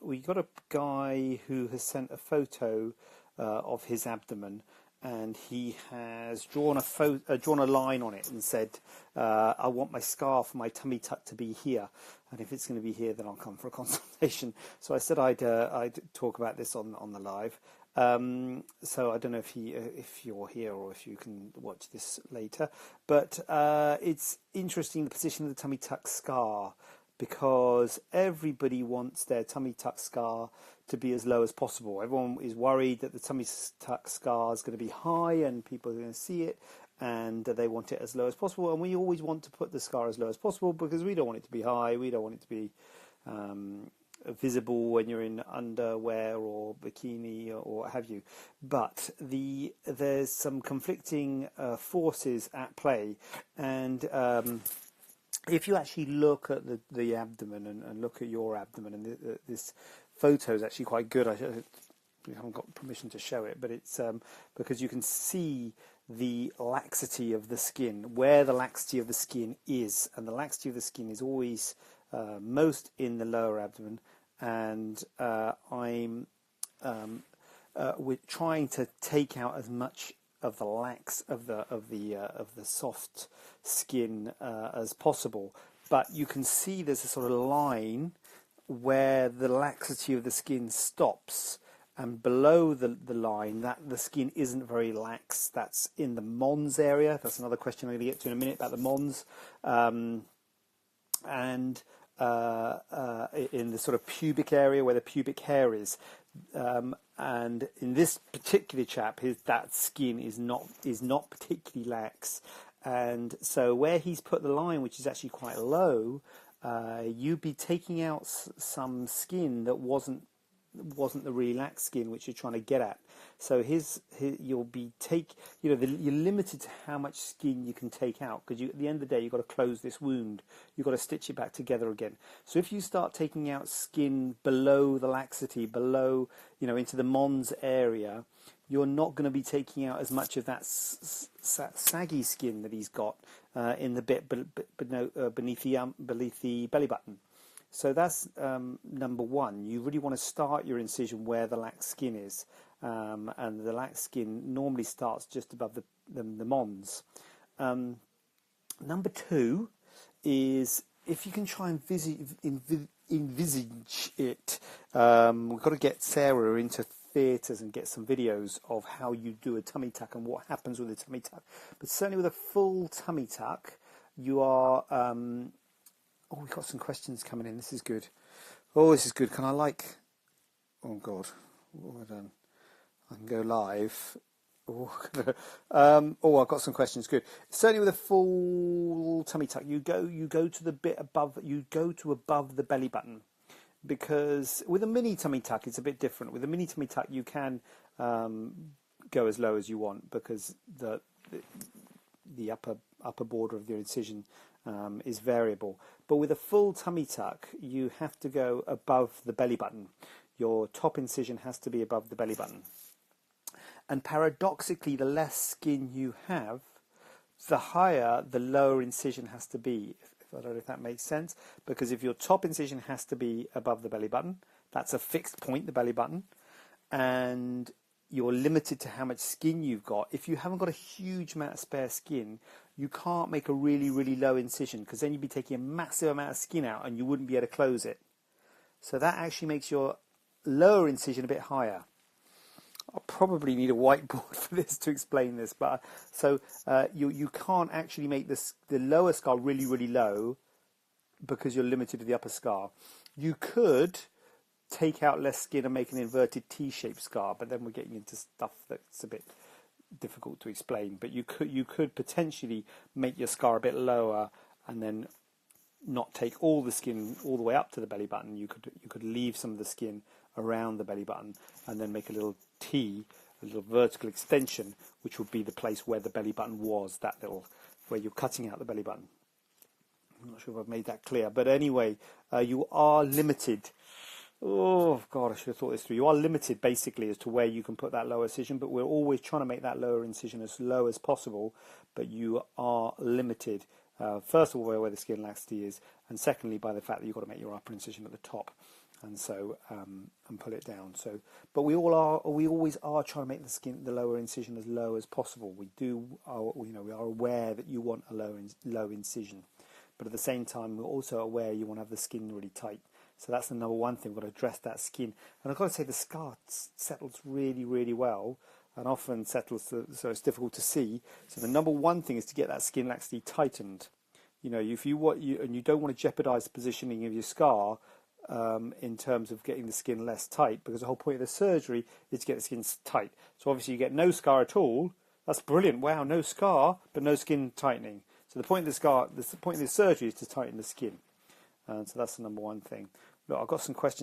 we got a guy who has sent a photo of his abdomen, and he has drawn drawn a line on it and said, I want my scar for my tummy tuck to be here, and if it's going to be here, then I'll come for a consultation. So I said I'd talk about this on the live. So I don't know if you're here or if you can watch this later, but it's interesting, the position of the tummy tuck scar, because everybody wants their tummy tuck scar to be as low as possible. Everyone is worried that the tummy tuck scar is going to be high and people are going to see it, and they want it as low as possible. And we always want to put the scar as low as possible because we don't want it to be high, we don't want it to be visible when you're in underwear or bikini or what have you. But there's some conflicting forces at play, and if you actually look at the abdomen and look at your abdomen, and this photo is actually quite good. We haven't got permission to show it, but it's because you can see the laxity of the skin, where the laxity of the skin is, and the laxity of the skin is always most in the lower abdomen. And we're trying to take out as much of the soft skin as possible, but you can see there's a sort of line where the laxity of the skin stops, and below the line that the skin isn't very lax. That's in the mons area. That's another question I'm going to get to in a minute about the mons, and in the sort of pubic area where the pubic hair is. And in this particular chap, that skin is not particularly lax, and so where he's put the line, which is actually quite low, you'd be taking out some skin that wasn't the really lax skin which you're trying to get at. So you're limited to how much skin you can take out, because at the end of the day you've got to close this wound, you've got to stitch it back together again. So if you start taking out skin below the laxity, below, into the mons area, you're not going to be taking out as much of that saggy skin that he's got in the bit beneath the belly button. So that's number one. You really want to start your incision where the lax skin is, and the lax skin normally starts just above the mons. Number two is, if you can try and envisage it, we've got to get Sarah into theatres and get some videos of how you do a tummy tuck and what happens with a tummy tuck. But certainly with a full tummy tuck, you are... Oh, we've got some questions coming in. This is good. Oh, this is good. Can I Oh, God. What have I done? I can go live. I've got some questions. Good. Certainly with a full tummy tuck, you go to the bit above. You go to above the belly button, because with a mini tummy tuck, it's a bit different. With a mini tummy tuck, you can go as low as you want, because the upper border of your incision is variable. But with a full tummy tuck, you have to go above the belly button. Your top incision has to be above the belly button. And paradoxically, the less skin you have, the higher the lower incision has to be. I don't know if that makes sense, because if your top incision has to be above the belly button, that's a fixed point, the belly button, and you're limited to how much skin you've got. If you haven't got a huge amount of spare skin, you can't make a really, really low incision, because then you'd be taking a massive amount of skin out and you wouldn't be able to close it. So that actually makes your lower incision a bit higher. I'll probably need a whiteboard for this to explain this, but you can't actually make the lower scar really, really low, because you're limited to the upper scar. You could take out less skin and make an inverted T-shaped scar, but then we're getting into stuff that's a bit difficult to explain. But you could potentially make your scar a bit lower and then not take all the skin all the way up to the belly button. You could leave some of the skin around the belly button and then make a little T, a little vertical extension, which would be the place where the belly button was, where you're cutting out the belly button. I'm not sure if I've made that clear, but anyway, you are limited. Oh, God, I should have thought this through. You are limited, basically, as to where you can put that lower incision, but we're always trying to make that lower incision as low as possible, but you are limited, first of all, where the skin laxity is, and secondly, by the fact that you've got to make your upper incision at the top. and so and pull it down. So, but we always are trying to make the lower incision as low as possible. We are aware that you want a low incision, but at the same time we're also aware you want to have the skin really tight. So that's the number one thing. We've got to address that skin, and I've got to say the scar settles really, really well, and often settles so it's difficult to see. So the number one thing is to get that skin actually tightened. If you don't want to jeopardize the positioning of your scar in terms of getting the skin less tight, because the whole point of the surgery is to get the skin tight. So obviously you get no scar at all. That's brilliant. Wow, no scar, but no skin tightening. So the point of the surgery is to tighten the skin. And so that's the number one thing. Look, I've got some questions.